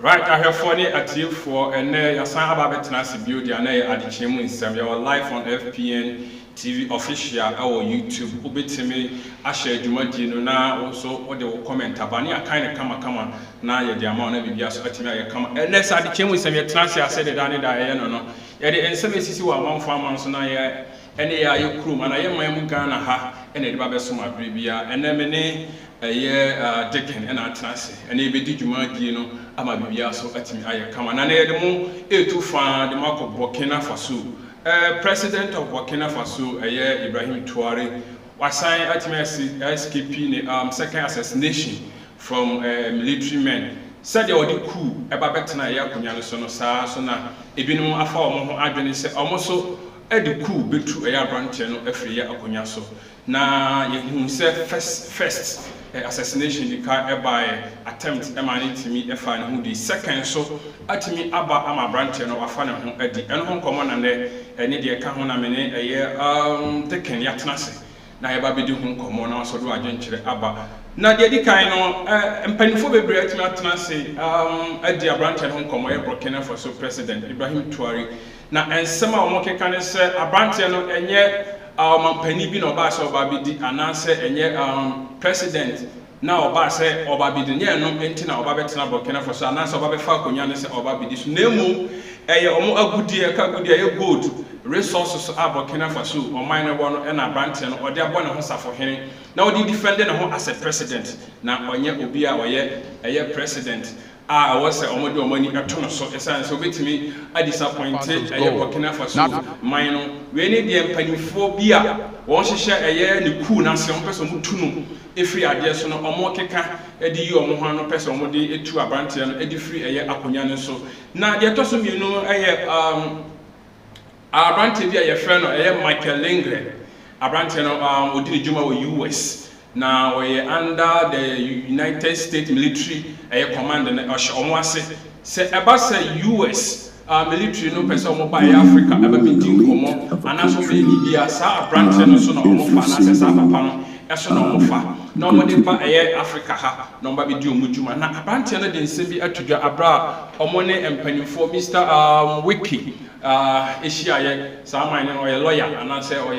Right, I have funny at you for and your son about Tenasi Beauty and Adekye3 Nsem. You are live on FPNTV official or YouTube. Ubitimi, I share Jumadino now also or they will comment about a kind of come now you're the amount of BBS Atimia come. And next Adekye3 Nsem, your Tenasi, I said that I know. Yet the Nsem is one farm so now any your crew, and I am my Mugana ha and a Babasuma Bribia and then many a year Dickon and Atanasi and a bit Jumadino. Ama bibia so atimi aye kama na ne de mo etu fa de mako Burkina Faso president of Burkina Faso Ibrahim Traore wasan atimi SKP ne second assassination from military men said they odi coup eba betena ye akonya no so no saa so na ebinum afa omo ho adwene se omo so edi coup betu abrante no afiri ye akonya so na ye hu se first assassination the car by attempt EMMANUEL efa ne hu the second so atimi aba ama branch no afa ne ho adi en ho komo na ne de ka ho na me ne teken yatenase na ye ba bedi ho komo na so do adwenkyere aba na de di kan no empanifo bebre atimi atenase adi branch ho komo ye Burkina Faso president Ibrahim Traore na ensema o mo keka ne se abrante no enye mampani bi no ba se oba bidi anase enye president na oba se oba bidi nye no enti na oba betena Burkina Faso anase oba befa akonya ne se oba bidi so nemu eye omo agudie ka agudie ye gold resources a Burkina Faso o mine no e na brante no ode abo ne ho safo hene na odi defend ne ho as a president na onye obi a oye president I was almost money a ton of so essence of it to me. I disappointed a Burkina Faso minor. We need the empanophobia. Once share a year in the cool nation person who tunu. If we are there, so no more keka, Eddie or Mohano person would be to a branch and Eddie free a year upon so. Now, the tossum you know, our branch via a friend or a Michael Lingre, a branch would do Juma US. Now we are under the United States military command and Oshomwase say about US military no person mo by Africa ever been doing komo and also be Libya sa branch no so no mo fa na sa papa no eso no mo fa no mo de ba Africa ha no ba be di omudwuma na branch no de nsem bi atudwa abra omo ne empanifo Mr. Wiki Asia ye Saman or a lawyer and I say or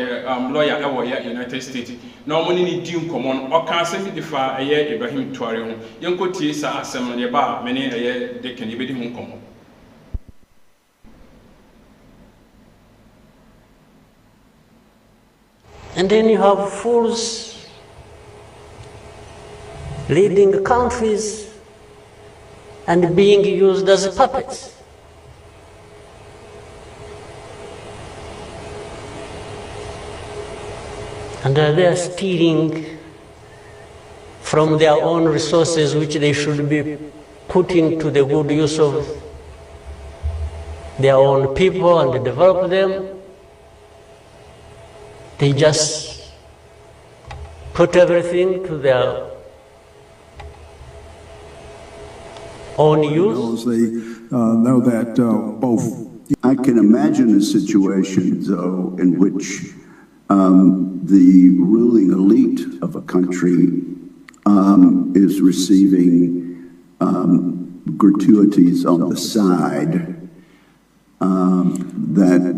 lawyer or United States. No money need due common or can send me the far a year Ibrahim Traore. Young Cotis are assembly about many a year they can even home common. And then you have fools leading countries and being used as puppets. And they are stealing from their own resources, which they should be putting to the good use of their own people and develop them. They just put everything to their own use. They know that both. I can imagine a situation, though, in which the ruling elite of a country is receiving gratuities on the side that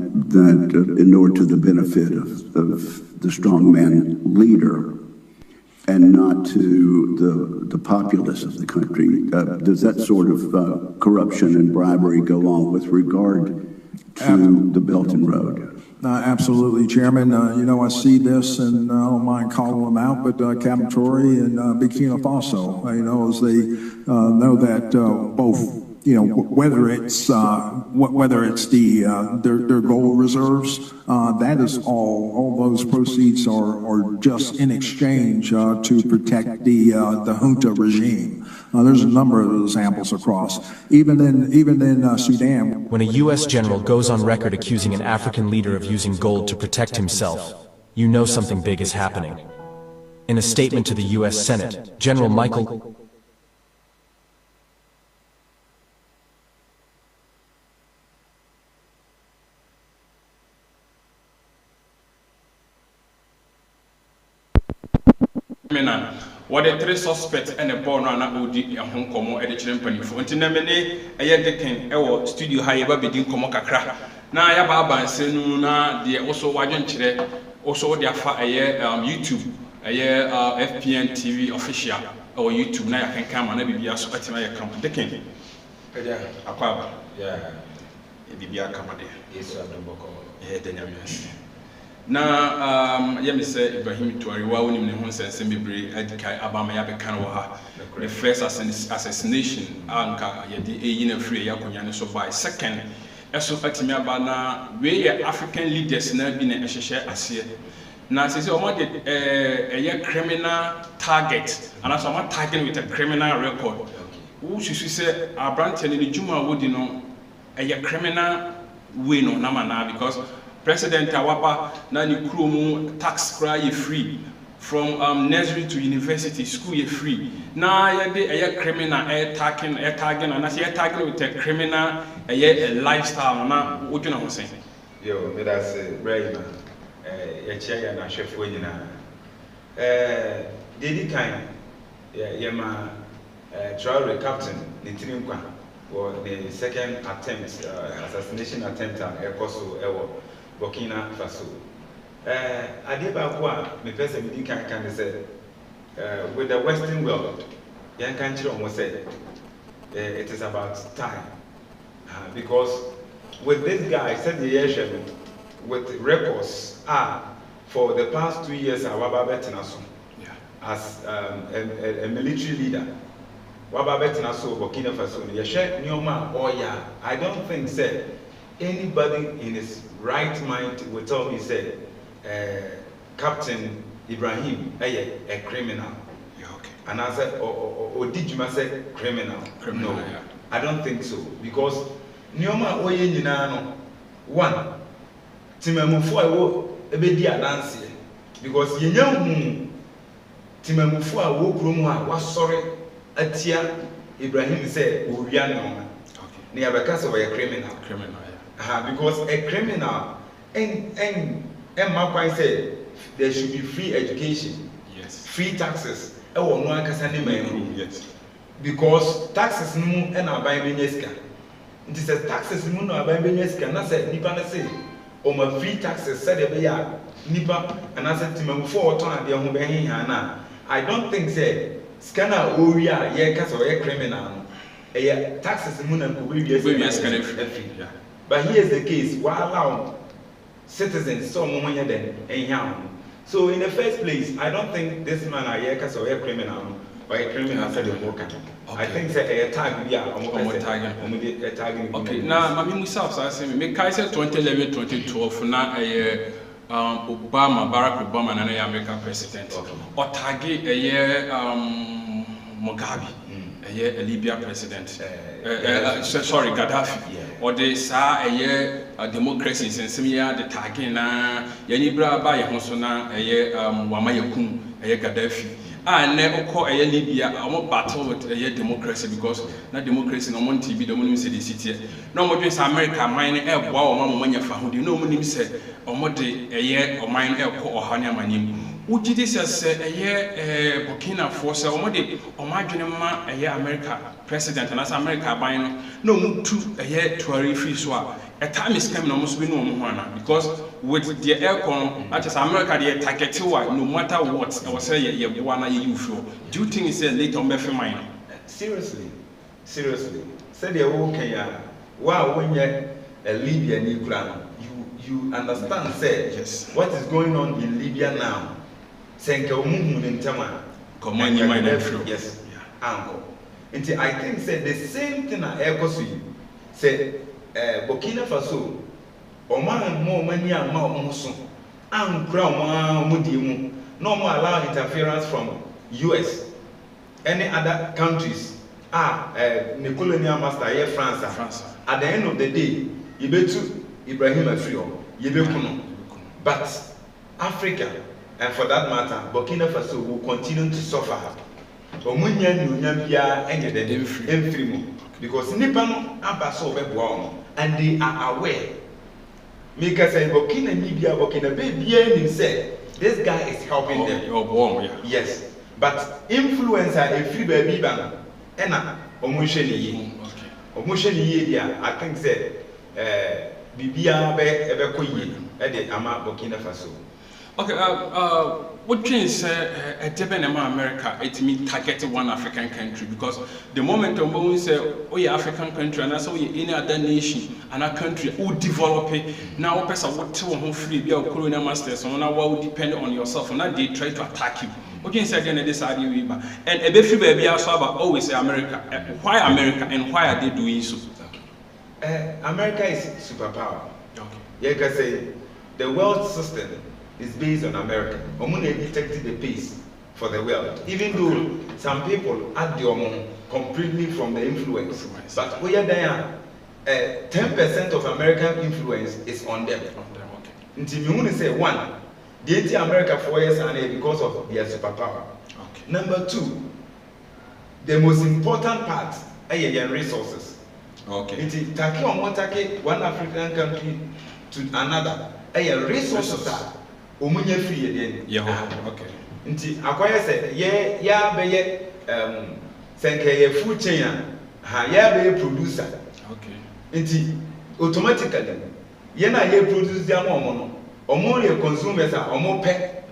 in order to the benefit of the strongman leader and not to the populace of the country. Does that sort of corruption and bribery go on with regard to the Belt and Road? Absolutely, Chairman. You know, I see this, and I don't mind calling them out, but Traore and Burkina Faso, you know, as they know that both, you know, whether it's their gold reserves, that is all those proceeds are just in exchange to protect the junta regime. There's a number of examples across, even in Sudan. When a U.S. general goes on record accusing an African leader of using gold to protect himself, you know something big is happening. In a statement to the U.S. Senate, General Michael what the 3 suspects and a born on a odi a home como edition panifo. Until Namene, a year decking, our studio high ever begin como cacra. Now, I have a senuna, the also wagon chile, also their YouTube, a year FPNTV official, or YouTube, now I can come and maybe be a sweating my account. Decking. Yeah, Aquaba. Yeah, it be a comedy. Yes, I don't boko. Yeah, then yes. Now, say Ibrahim Traore, why wouldn't you say Nsem Adekye3 Abama Yabekanwa? The first assassination, Anka, Yedi, Free Yakunyani so by second. Eso Fatimia Bana, we African leaders now been a share as here. Now, since you wanted a criminal target, and as I'm targeting with a criminal record, who should say, our brand telling the Juma would know a criminal win on Namana because President Awapa Nani Krumu tax cry free from nursery to university school free. Now a criminal tagging and as tagging with a criminal a lifestyle. Now what you know saying? Yo, that's right, man. A chair and a chef winning. Did kind, Yama Traore captain Nitirimka for the second attempt, assassination attempt at Ekoso Ewo. Burkina Faso. Adeba me person me can say with the Western world, young country almost said it is about time because with this guy said the year with records for the past 2 years Wababa Tenaso as a military leader. Wababa Tenaso Burkina Faso. Yeshe Nyoma Oya. I don't think said anybody in his right mind will tell me say Captain Ibrahim a criminal. Yeah, okay. And I said or did you say criminal? No, yeah. I don't think so because Nyoma Oye Ninano one Timamufu I will be dance because you know Timamufu I will Krumwa was sorry Atia Ibrahim said Uriano. Near because of a criminal. Because a criminal and my point said there should be free education, yes, free taxes. Yes. Because taxes no and our Bible it is a taxes no our Bible not say nipa say my free taxes said nipa and I said to me before turn the home I don't think say scanner area because of a criminal. Taxes moon and yeah. But here's the case, why allow citizens so much than so in the first place, I don't think this man because of a criminal or a criminal said I think that a tag okay, now Mami Musa I say me Kaiser 2011 2012 now Obama Barack Obama and American president or target a year Mugabe a Libya president sorry Gaddafi or the sa a year democracy in Semia the Tagina Yanibra by Honsona a year Wamayakum a year Gaddafi I never call a year Libya I won't battle with a year democracy because not democracy no one TV the money city city no more just America mine air wow mama for who no money said or more a year or mine air or Hanya Manim. Would you say a year Burkina Faso or more or my general a year America president and as America buying no two a year to a refuse a time is coming almost we know because with the aircon that is America the target no matter what I was saying you feel. Do you think it's a late on Befe mine? Seriously. Said the okay wow when you're a Libyan you understand say yes what is going on in Libya now. Senka umuhu nintama command you mind yes uncle until I think said the same thing I echo you say Burkina Faso or man more money and more musu and crown mudimu no more allow interference from US any other countries the colonial master here France at the end of the day you betu Ibrahim Afrio you be but Africa and for that matter, Burkina Faso will continue to suffer. Because Nippon are and they are aware. Because Burkina Libya, Burkina Baby said this guy is helping them. Yeah. Yes. but influencer if you baby ban ena omuhwe ne yi omuhwe ne yi dia I think say bibia be koyi e de ama Burkina Faso. Okay, what change a depend on America, it means targeting one African country because the moment we say, oh, yeah, African country, and that's any other nation, another country who develop it, now person would tell home free, be a colonial masters, so now what would depend on yourself, and now they try to attack you. What can you say again? This idea, and a bit baby also always say America. Why America and why are they doing so? America is superpower. Okay. You can say the world system is based on America. Omune detected the pace for the world. Even though some people add the omo completely from the influence, but we are there. 10% of American influence is on them. Until you want to say one, the anti-America 4 years and because of their superpower. Okay. Number two, the most important part are your resources. Okay. It is take one African country to another. Resources are omunye free again. Yeah. Okay. Nti akwaya say ya be senke food chain ha ya be producer. Okay. Nti automatically na ye produce am omo no consumers are omo pe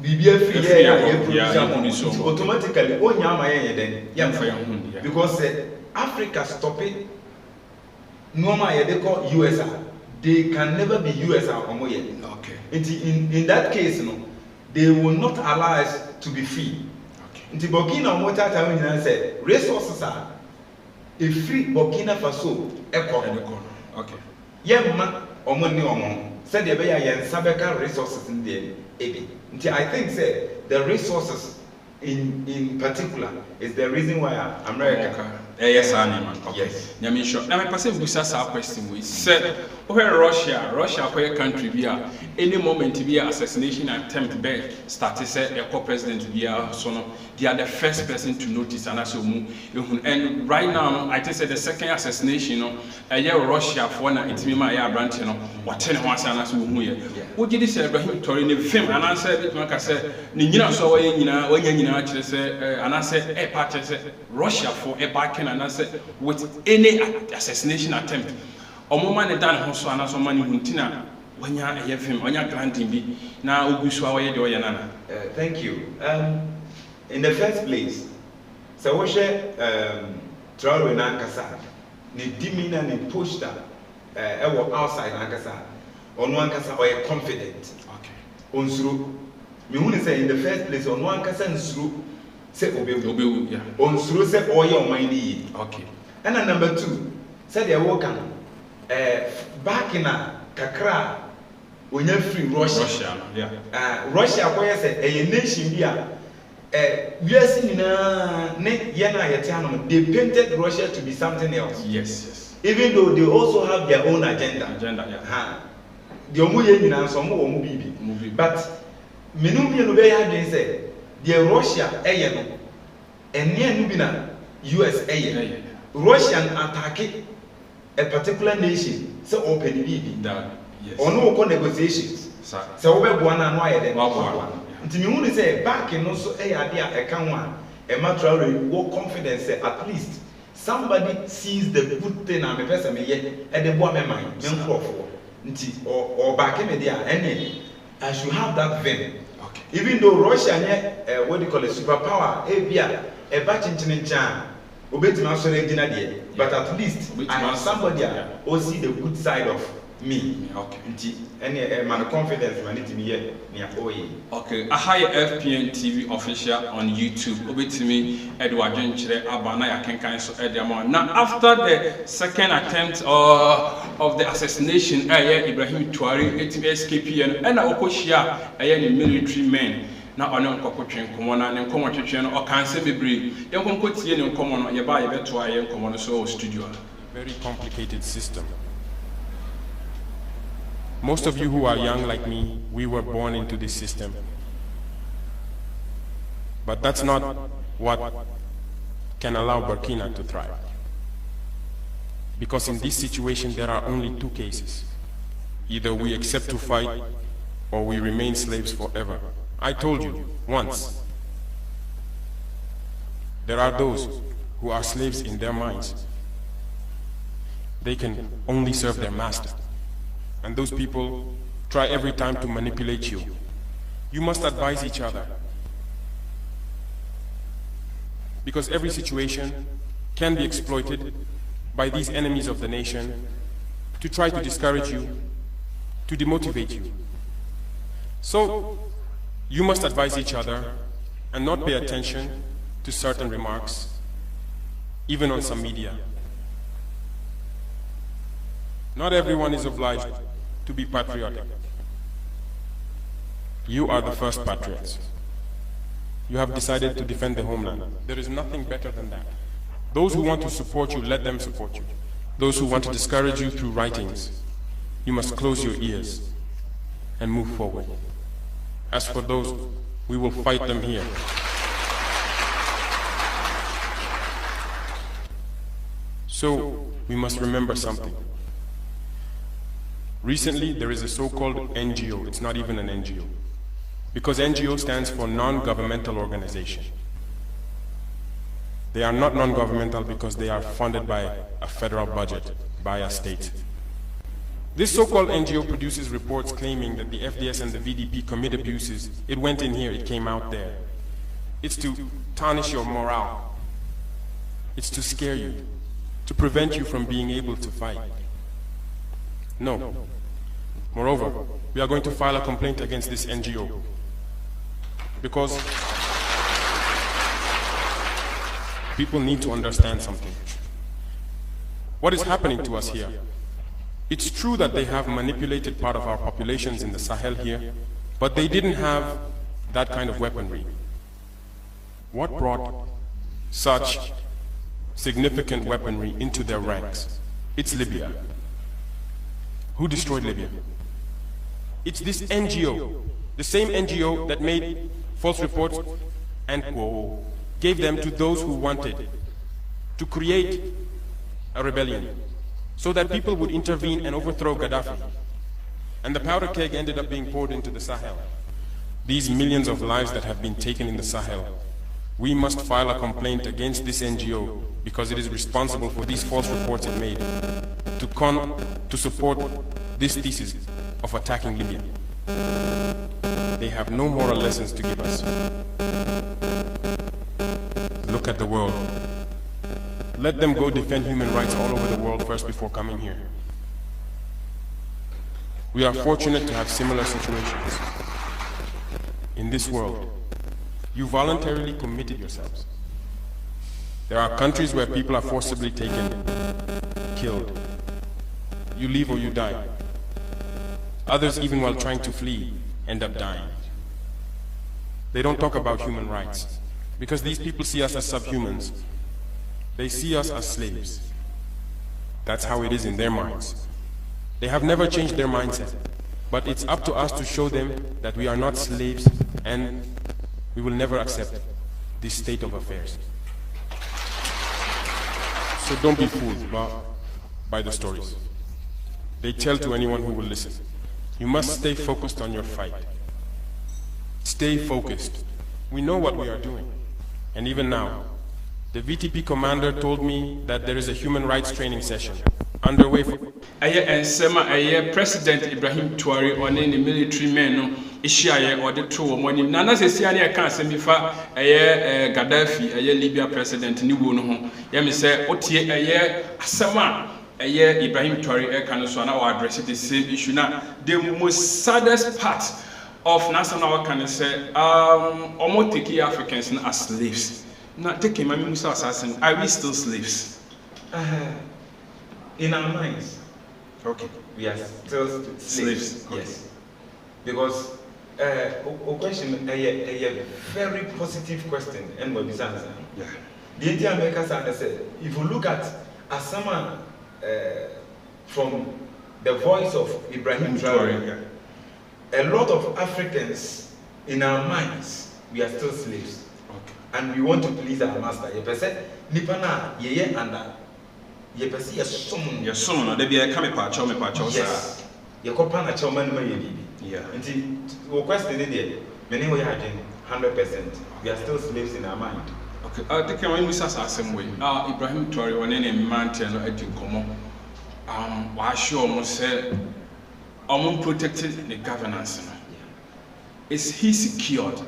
bibia free ya produce am automatically onya ama ye den ya because Africa stop it normal ye dey call USA. They can never be US or Omoye. Okay. In that case, no, they will not allow us to be free. Okay. In Burkina Faso, said resources are a free Burkina Faso. Okay. Yeah, Omo said they be sabeka resources in the AD. I think say the resources in particular is the reason why America. Yes, man. Okay. Yes. Nyame sure. Now, my person busa sa question we said, where Russia, where country be any moment be assassination attempt be started say a co-president be so no, they are the first person to notice and as and right now I think say the second assassination no, Russia for na it me my branch no, what ten once and as we here. What did this Ibrahim Traore in the film and I said it like I said, ni nyina so we nyina when nyina actually say and I said a part say Russia for a back and I said with any assassination attempt omo man dan ho so ana so man huntina wanya eyefem onya granting bi na ogusu awoye de oyenana. Thank you. In the first place so we share Traore na nkasa ni dimi na ni poster outside na nkasa onu nkasa oye confident. Okay. Onsuru me hu say in the first place onu nkasa nsuru say obewu yeah onsuru say oye oman ni. Okay. And number two say they work back in kakra when you free Russia yeah Russia boy say a nation here we are seeing they painted Russia to be something else. Yes. Even though they also have their own agenda yeah the omuye nyina so mo omu bibi but menum ye no be ya den say the Russia no ene no bi na US Russian attack a particular nation so open BB or no negotiations so we buana no aye dem nti me hu say back no so e ade a eka ho a Traore wo confidence say at least somebody sees the good thing and me person me ye e de bo me man me nkrofo nti or back me there any I should have that vein. Okay. Even though Russia what do you call it superpower e bia e ba chinchin but at least I have somebody who see the good side of me. Okay. And my confidence man it me here near OE. Okay. A high FPNTV official on YouTube. Obetimi Edward Adekye3 abana ya kenkan so ediamo. Now after the second attempt of the assassination Ibrahim Traore escape and okoshia the military men. Na ono nkokotwe nkomo na ne nkomo twetwe no okanse bebre yenkonkotie ne nkomo no ye ba ye beto aye nkomo no so studio. Very complicated system. Most of you who are young like me, we were born into this system. But that's not what can allow Burkina to thrive. Because in this situation there are only two cases. Either we accept to fight or we remain slaves forever. I told you once, there are those who are slaves in their minds. They can only serve their master. And those people try every time to manipulate you. You must advise each other. Because every situation can be exploited by these enemies of the nation to try to discourage you, to demotivate you. So, you must advise each other and not pay attention to certain remarks, even on some media. Not everyone is obliged to be patriotic. You are the first patriots. You have decided to defend the homeland. There is nothing better than that. Those who want to support you, let them support you. Those who want to discourage you through writings, you must close your ears and move forward. As for those, we will fight them here. So, we must remember something. Recently, there is a so-called NGO. It's not even an NGO. Because NGO stands for non-governmental organization. They are not non-governmental because they are funded by a federal budget, by a state. This so-called NGO produces reports claiming that the FDS and the VDP commit abuses. It went in here, it came out there. It's to tarnish your morale. It's to scare you, to prevent you from being able to fight. No. Moreover, we are going to file a complaint against this NGO because people need to understand something. What is happening to us here? It's true that they have manipulated part of our populations in the Sahel here, but they didn't have that kind of weaponry. What brought such significant weaponry into their ranks? It's Libya. Who destroyed Libya? It's this NGO, the same NGO that made false reports and gave them to those who wanted to create a rebellion so that people would intervene and overthrow Gaddafi. And the powder keg ended up being poured into the Sahel. These millions of lives that have been taken in the Sahel, we must file a complaint against this NGO because it is responsible for these false reports it made to support this thesis of attacking Libya. They have no moral lessons to give us. Look at the world. Let them go defend human rights all over the world first before coming here. We are fortunate to have similar situations. In this world, you voluntarily committed yourselves. There are countries where people are forcibly taken, killed. You leave or you die. Others, even while trying to flee, end up dying. They don't talk about human rights because these people see us as subhumans. They see us as slaves. That's how it is in their minds. They have never changed their mindset, but it's up to us to show them that we are not slaves and we will never accept this state of affairs. So don't be fooled by the stories. They tell to anyone who will listen. You must stay focused on your fight. Stay focused. We know what we are doing. And even now, the VTP commander told me that there is a human rights training session underway for... Nsem, President Ibrahim Traore on the military men Ishia or the two morning. Nana says, I can't send me far Gaddafi, Libya president, New Wono. Yemi say, Otie, Asama, Ibrahim Traore, Kanusana, or address the same issue. Now, the most saddest part of national can say, almost take Africans as slaves. Now, taking my Musa assassin, are we still slaves? In our minds, okay, we are still slaves. Okay. Yes, because a question, a very positive question, and what is answer. Yeah. The Indian Americans said, if you look at Asama from the voice of Ibrahim Traore, a lot of Africans in our minds, we are still slaves. Okay. And we want to please our master. You say, Nipana, ye and yes, you can a children maybe. Yeah. And the question is there, many we are 100%. We are still slaves in our mind. Okay, Adekye when we say same way. Ibrahim Traore one ne mante no edi komo. Wa sure mo say protected the governance. Is he secured?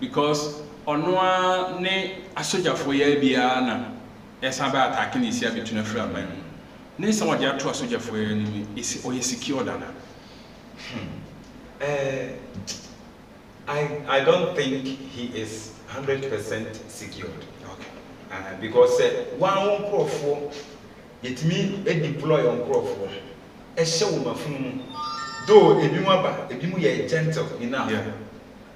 Because ono ne asojafo ya bia na esaba attacking is here between Afriyie. Ne some dey ato asojafo ya ni is o secured ana. I don't think he is 100% secured. Okay. Because one crop it means a deploy on crop a show mafum. Though if you are gentle enough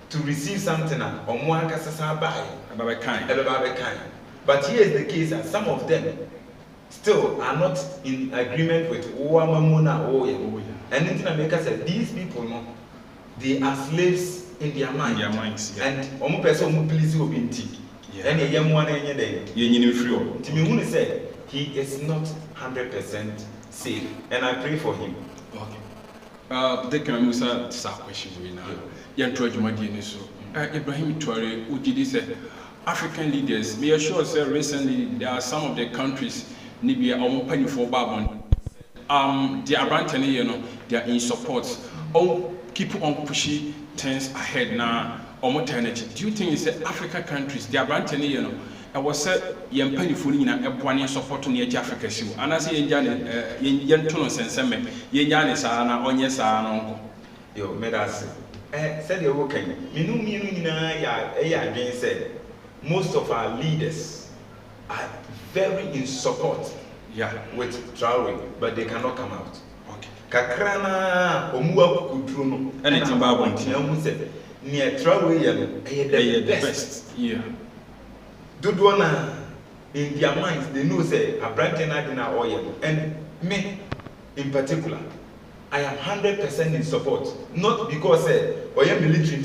to receive something on one kasasa by kind. But here is the case that some of them still are not in agreement with Uwamamuna Oye. And in America said these people they are slaves in their minds. And omu person omu please you binti. And a young one any day. Timihuni said he is not 100% safe, and I pray for him. Okay. They can answer this question we now. Yan Traore so. Ibrahim Traore, Ujidi said African leaders. Me assure say recently there are some of the countries Nibia omu penny for Babon. The Abrantani, they are in support. Keep on pushing things ahead now. Do you think it's African countries, the Abrantani, I was said, young penny fooling and a support on the Africa. And I say, Yan Tunos and Nsem, Yanis are on yes, uncle. Yo, Medas said you're working. Again said, most of our leaders are very in support with Traore, but they cannot come out. Kakrana omuwa kudruno anything about said near Traore the best. Yeah. Dudwana in their minds they know say Abrantena oil. And me in particular, I am 100% in support. Not because military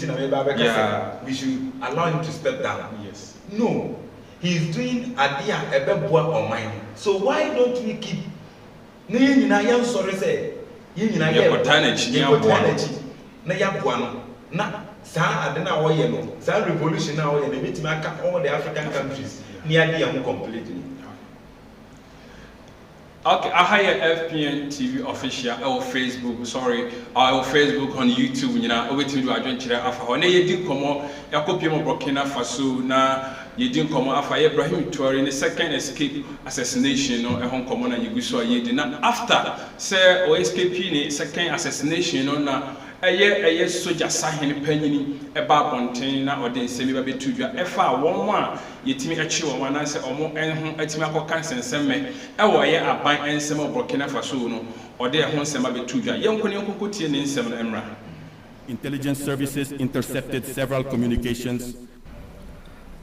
we should allow him to step down. Yes. No. He is doing adia ebebwa on mine. So why don't we keep sorry say na yabuano na sa adena woye no sa revolution na woye na metima aka all the African countries near the completely. Okay, I hire FPNTV official our Facebook, our Facebook on YouTube, waiting to adventure afa. One ye din komo yakopie mo Burkina Faso na ye din komo afa Ibrahim Traore in the second escape assassination no e hon komo na yiguso ye din na after say o escape ni second assassination no na eye soja sahen panyini e ba bonten na ode nsemi ba betudwa e fa won a yetimi achi won na se omo enho atimi akoka nsensemme e wo ye aban ensem Burkina Faso no ode e ho nsema betudwa yenko ne nkokotie ne nsem na emra. Intelligence services intercepted several communications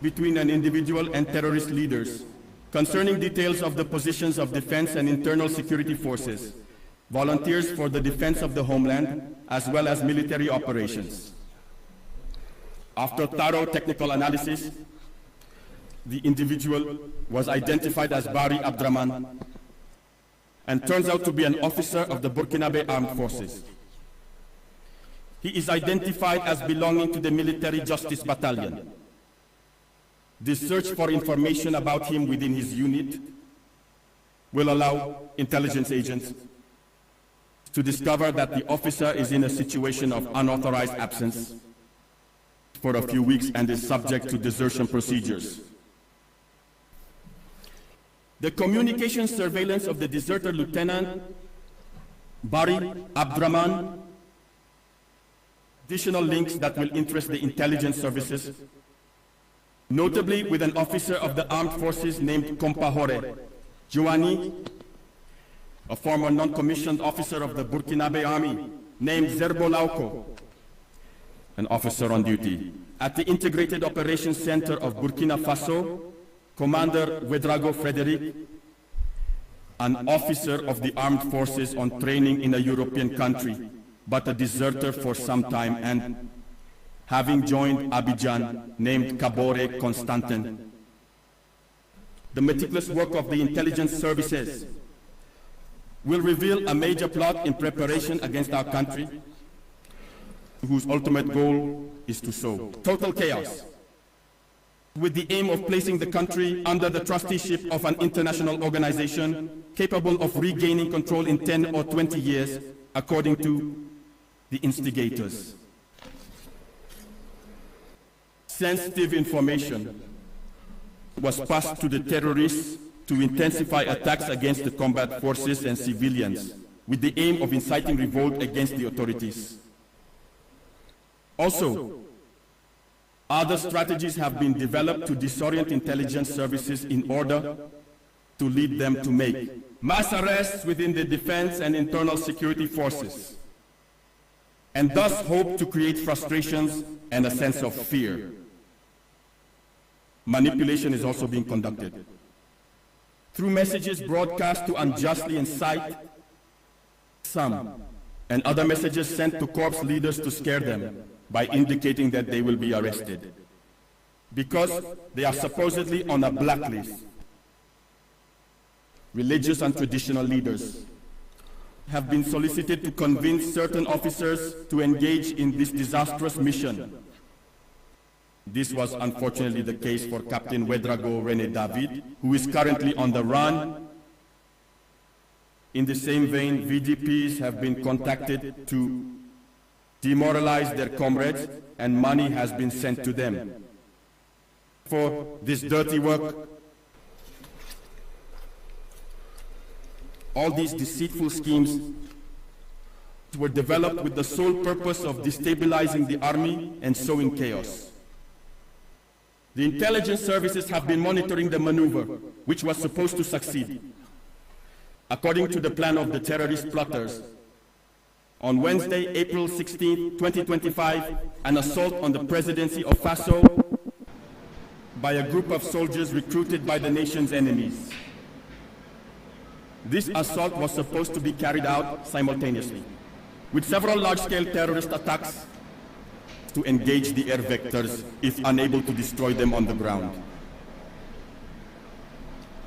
between an individual and terrorist leaders concerning details of the positions of defense and internal security forces, volunteers for the defense of the homeland, as well as military operations. After thorough technical analysis, the individual was identified as Bari Abdraman and turns out to be an officer of the Burkinabe Armed Forces. He is identified as belonging to the Military Justice Battalion. The search for information about him within his unit will allow intelligence agents to discover that the officer is in a situation of unauthorized absence for a few weeks and is subject to desertion procedures. The communication surveillance of the deserter Lieutenant Bari Abdraman, additional links that will interest the intelligence services, notably with an officer of the armed forces named Kompahore Joani, a former non-commissioned officer of the Burkinabe army named Zerbo Lauko, an officer on duty. At the Integrated Operations Center of Burkina Faso, Commander Ouedraogo Frederic, an officer of the armed forces on training in a European country, but a deserter for some time and having joined Abidjan, named Kabore Constantin. The meticulous work of the intelligence services will reveal a major plot in preparation against our country, whose ultimate goal is to sow total chaos with the aim of placing the country under the trusteeship of an international organization capable of regaining control in 10 or 20 years, according to the instigators. Sensitive information was passed to the terrorists to intensify attacks against the combat forces and civilians, with the aim of inciting revolt against the authorities. Also, other strategies have been developed to disorient intelligence services in order to lead them to make mass arrests within the defense and internal security forces, and thus hope to create frustrations and a sense of fear. Manipulation is also being conducted through messages broadcast to unjustly incite some, and other messages sent to corps leaders to scare them by indicating that they will be arrested because they are supposedly on a blacklist. Religious and traditional leaders have been solicited to convince certain officers to engage in this disastrous mission. This was unfortunately the case for Captain Wedrago Rene David, who is currently on the run. In the same vein, VDPs have been contacted to demoralize their comrades, and money has been sent to them for this dirty work. All these deceitful schemes were developed with the sole purpose of destabilizing the army and sowing chaos. The intelligence services have been monitoring the maneuver, which was supposed to succeed. According to the plan of the terrorist plotters, on Wednesday, April 16, 2025, an assault on the presidency of Faso by a group of soldiers recruited by the nation's enemies. This assault was supposed to be carried out simultaneously, with several large-scale terrorist attacks to engage the air vectors if unable to destroy them on the ground.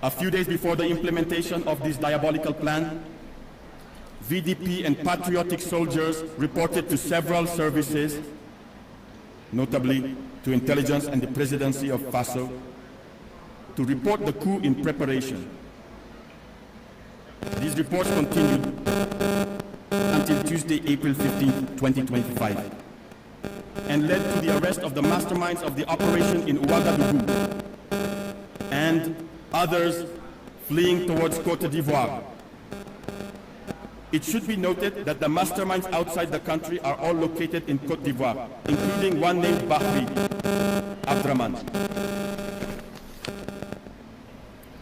A few days before the implementation of this diabolical plan, VDP and patriotic soldiers reported to several services, notably to intelligence and the presidency of Faso, to report the coup in preparation. These reports continued until Tuesday, April 15, 2025, and led to the arrest of the masterminds of the operation in Ouagadougou and others fleeing towards Côte d'Ivoire. It should be noted that the masterminds outside the country are all located in Côte d'Ivoire, including one named Bahri Abdraman.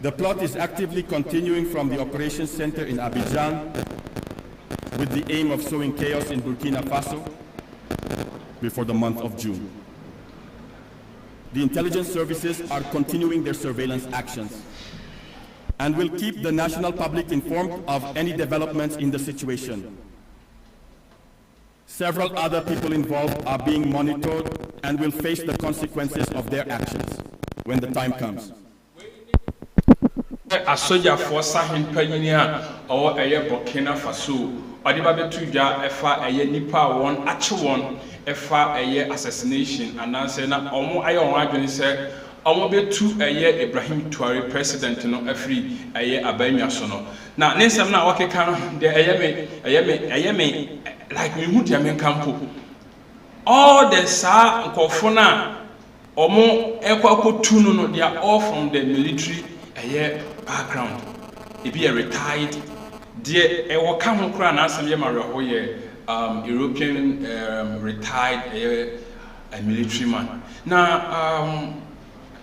The plot is actively continuing from the operations center in Abidjan with the aim of sowing chaos in Burkina Faso before the month of June. The intelligence services are continuing their surveillance actions and will keep the national public informed of any developments in the situation. Several other people involved are being monitored and will face the consequences of their actions when the time comes. Asoja for Sahin Paynia or Burkina Faso, Adibabe Tuja, Efa, Nipa one, Achuan, Efa, assassination, and answer na Omo Ayon said, Omo be two Ibrahim Traore president no AFRIYIE Abenyasono. Now, Nsem na wake kan de ayeme like me muti amen campo. All the sa nkofona Omo ekwa two no they are all from the military background. It be a retired dear ewo ka ho kra na asem ye mareho ye European retired a military man. Now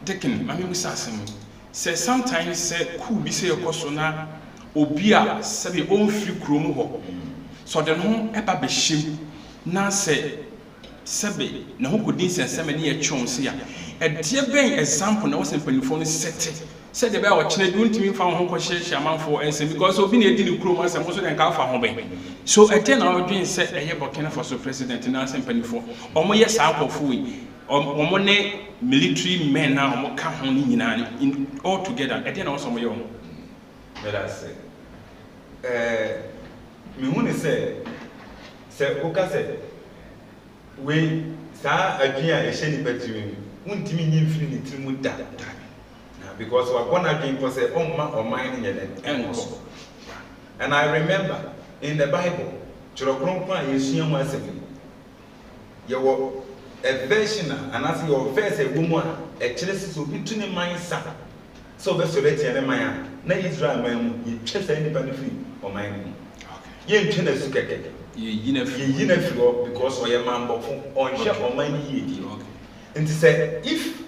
Deacon, I mean, say sometimes say could be say a cosona obia sabi on free chrome ho. So the home eba be shim na say sabi na who could dance and semeni a chance here. A dear ben example na was in phone set. Said the bear watching it don't mean found home shaman for Nsem because of being a deal chrome and most of them can't home. So a 10 hour dream said a year Burkina Faso president in Nsem penny for almost yes out of we. Omone military men now omo ka ho ni nyina in all together e dey na oso yo let us say me hu ni say o ka say we sa adwin a e hye ni patiri untimi nyi mfiri ne tirimu da because we are born again for say or mine enko. And I remember in the Bible churokronkron yesua mu asem ye wo a version and as your verse egbumu a kire so bi tuni man sa so be so let ye man na Israel man mu ye twesa ni ba no free o man mu ye ntwe na su keke ye yina free because o ye man bofo on hwe o man ye di nti say if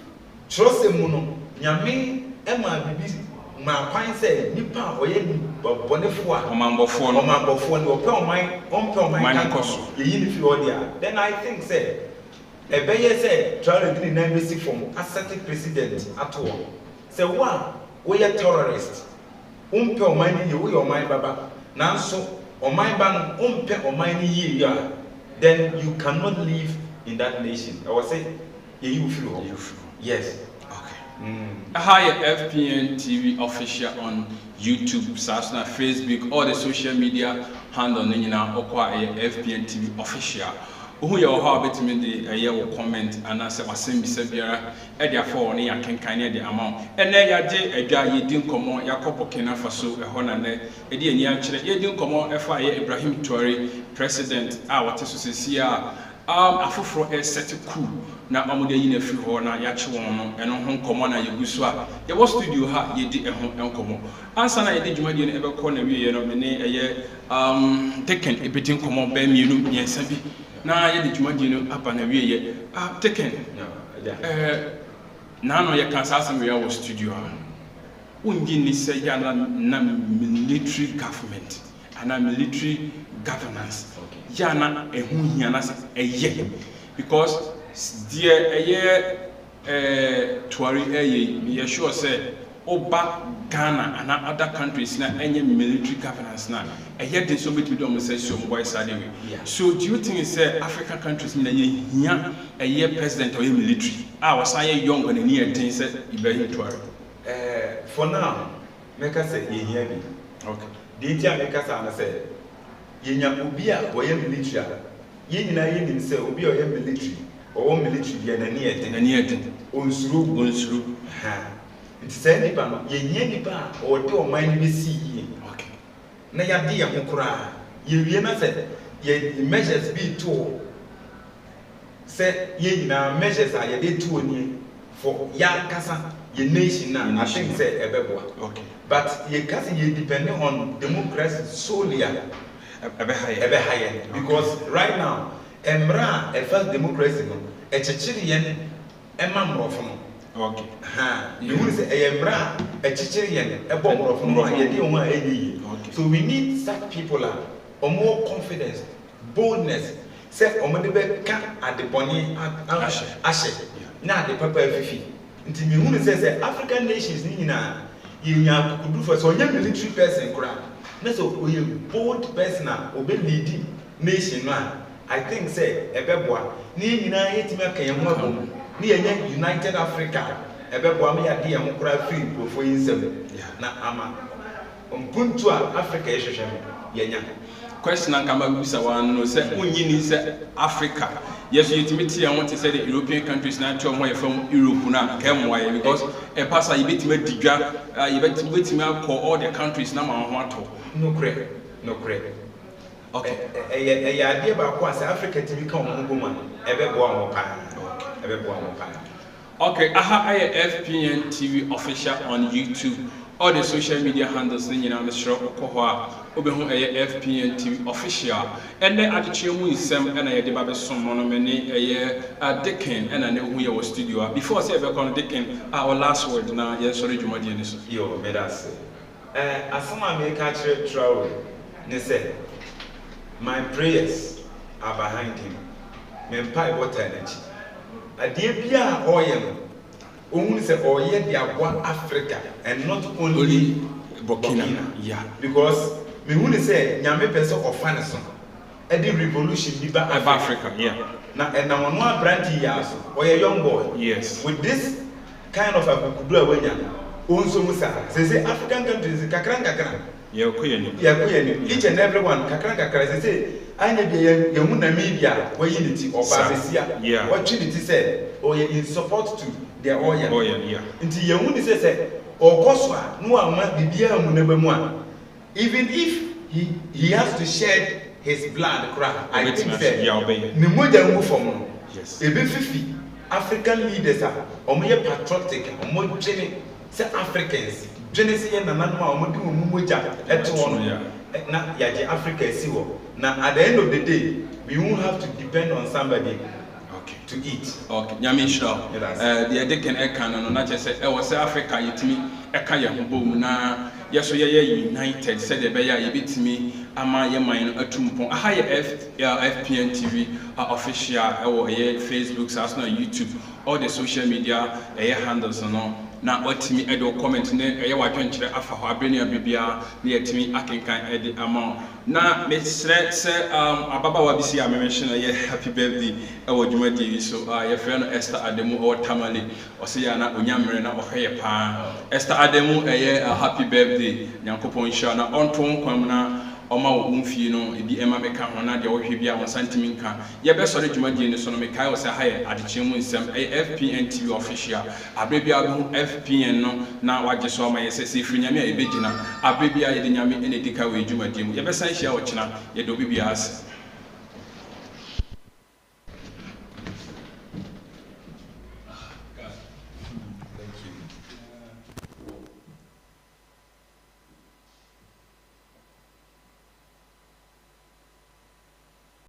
trust mu no nyame ema bibi ma kwan say nipa o ye bonefo a o man bofo no o pe o man koso ye yina free o dia then I think say ebeye say Traore did na embassy from assertive president at all say one we are terrorist umpe o man ye we o man baba nanso o man ba no umpe o man ye ya then you cannot live in that nation. I was say you feel yes. Hi, FPNTV official on YouTube, Sasna, Facebook, all the social media handle nina okwa FPNTV official. Who you are bit me the year comment and I say wasem bisabiara e dia for ne ya kenkan ne the amount. And then ya je edwa ye din komo Yakob Kena Faso e ho na ne e di ani a kire ye din komo FPNTV Ibrahim Traore president a what so se afoforo e set coup na amude yi na fi ho na ya che won no eno ho komo na yegusu a ye wo studio ha ye di ho enkomo ansa na ye di dwumadi no e be ko na wie ye no me ne eye taken e betin komo ba mienu yensa bi na ye di dwumadi no aba na wie ye taken na no ye kan sa asem we wo studio ha ungi ni se ya na military government ana military governance yana ehuhiana eye because dear Traore ye sure say oba Ghana and other countries na any military governance na eye dey so between them say so boy side way. So do you think say African countries na ye hia eye president or ye military was say young and near thing say Ibrahim Traore? For now make us say ye hia bi. Okay. The tia make us na say yenya obi a boye military ye nyina ye nim say obi a ye military or military ye na ne eden onsuru ha it say ni ba no yenye ni ba o de o man be see ye okay na ya de ye ho kura ye wie na say ye measures be to say ye nyina measures a ye de to oni for ya kasa ye nation na I think say ebeboa okay but ye kasa ye depend on democracy solely because right now emra a first democracy no e chichiri yen ema mrofo no okay you will say emra e chichiri yen e bo mrofo no ye dey won ayi so we need such people or more confidence boldness say o mo de be ka adeboni ashe na de papa fifi nti me hu say African nations ni nyina ye nya kudu for so nya military person kura. So we bold person obe lead nation I think say ebeboa ni nyina yetima kan yemo abom ni yenye United Africa ebeboa me ya de yemo kura free profo Nsem na ama mpuntu a Africa yehwehwe yenya question and kamba bisa wan no say unyi ni say Africa yes yetimiti ya want to say the European countries na to mo from Europe na ka mo because e pass a yebetima digwa yebetima call all the countries na ma ho ato no credit okay ade ba ko as Africa TV kan mo ngoma ebeboa mo pa okay aha FPNTV official on YouTube all the social media handles ni na mesro ko ho a obehu FPNTV official and then Adekye3 Nsem and ye de ba be som no me ni Adekye and na hu ye wo studio before say be kon Adekye our last word na ye sorry dwumadi ni so yo me da say asama me ka kire Traore ne say my prayers are behind him me pai water energy ade bia oye no ohun say oye de agwa Africa and not only Burkina yeah because me hu say nyame person of finance e the revolution bi ba Africa yeah na one brandy ya so oye young boy yes with this kind of akukudu awanya onso musa say African countries kakran yeah koyeni each and everyone kakran say anya bi yɛhu na media wɔyi ne ti ɔba besia wɔtwe ne ti sɛ ɔyɛ in support to their oil nti yɛhu ne sɛ ɔkɔ so a no ama bibia mu na ba mu a even if he has to shed his blood I think that ne mogya ngu fam no ebe fifi African leaders are omoye patriotic omo dwene say Africans dwene say na nanu a omo di omo mogya eto no na yaje Africa si wo na at the end of the day we won't have to depend on somebody to eat. Okay, nyame shira. The Adekye eka no na che say e wo say Africa yetimi eka ye hobom na yeso ye united said the beya ye bitimi ama ye man no atumpon aha ye FPNTV official e wo ye Facebook as na YouTube all the social media handles no na otimi e do comment ne ye wadwenkyere afa ho abenia bibia na yetimi akenkan e de ama na mesre se ababa wa bisi a mention ye happy birthday e wo dwumadi so ye frɛ no Esther Ademu o Tamale o se ya na onyamere na ohye pa Esther Ademu happy birthday nyankopon sha na onton kwam na oma wo mfie no ebi ema meka ho na de wo hwe bia won santimi nka ye be sori dwumadi ne so no mekai wo se ha ye Adekye3 Nsem FPNTV official abrebia ho FPN no na wagye so ma ye se firi nyame a ebegina abrebia ye de nyame ene dika we dwumadi mu ye be san hia wo kina ye do bibia ase